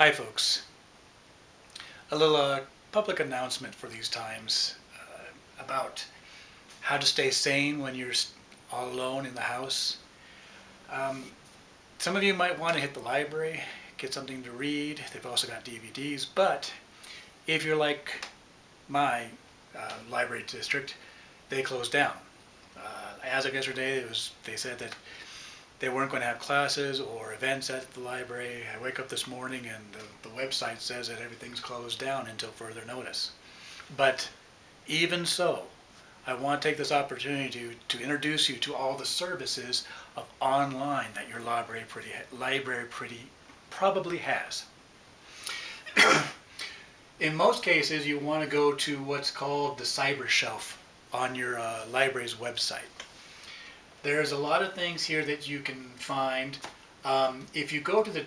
Hi folks. A little public announcement for these times about how to stay sane when you're all alone in the house. Um, some of you might want to hit the library, get something to read. They've also got DVDs, but if you're like my library district, they closed down. As of yesterday, they said that they weren't going to have classes or events at the library. I wake up this morning and the website says that everything's closed down until further notice. But even so, I want to take this opportunity to introduce you to all the services of online that your library probably has. In most cases, you want to go to what's called the cyber shelf on your library's website. There's a lot of things here that you can find. If you go to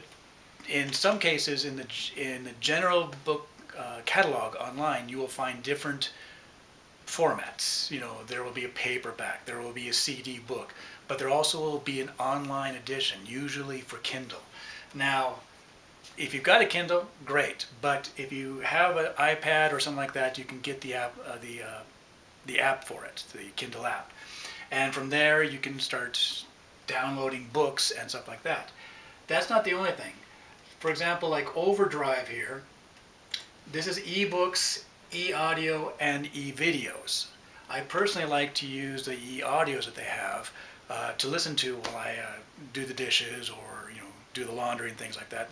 in some cases in the general book catalog online, you will find different formats. There will be a paperback, there will be a CD book, but there also will be an online edition, usually for Kindle. Now, if you've got a Kindle, great. But if you have an iPad or something like that, you can get the app, the app for it, the Kindle app. And from there, you can start downloading books and stuff like that. That's not the only thing. For example, like Overdrive here, this is ebooks, e-audio, and e-videos. I personally like to use the e-audios that they have to listen to while I do the dishes or do the laundry and things like that.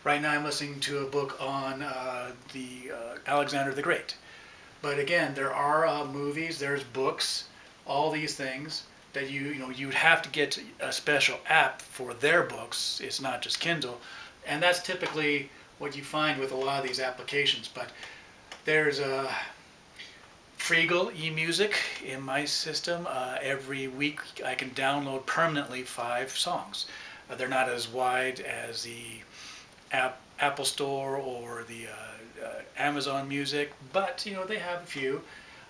Right now, I'm listening to a book on the Alexander the Great. But again, there are movies, there's books, all these things that you'd have to get a special app for their books. It's not just Kindle, and that's typically what you find with a lot of these applications. But there's a Freegal eMusic in my system. Every week I can download permanently 5 songs. They're not as wide as the Apple Store or the Amazon Music, but they have a few.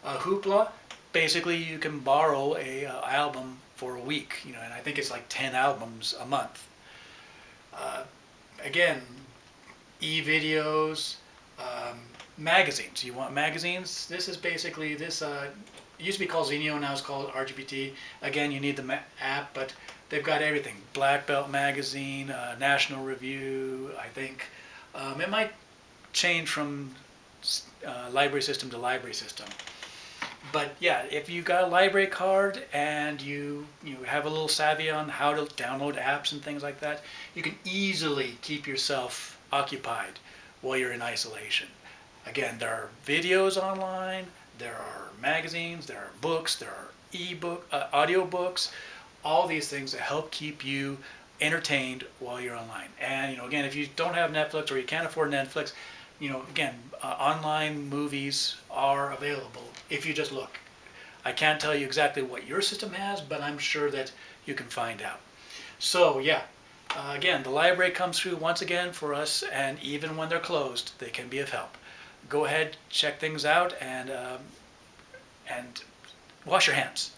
Hoopla. Basically, you can borrow a album for a week, and I think it's like 10 albums a month. Again, e-videos, magazines. You want magazines? This is basically this. It used to be called Zenio, now it's called RGBT. Again, you need the app, but they've got everything. Black Belt Magazine, National Review. I think it might change from library system to library system. But yeah, if you've got a library card and you have a little savvy on how to download apps and things like that, you can easily keep yourself occupied while you're in isolation. Again, there are videos online, there are magazines, there are books, there are audio books, all these things that help keep you entertained while you're online. And again, if you don't have Netflix or you can't afford Netflix, again, online movies are available if you just look. I can't tell you exactly what your system has, but I'm sure that you can find out. So yeah, again, the library comes through once again for us, and even when they're closed, they can be of help. Go ahead, check things out, and wash your hands.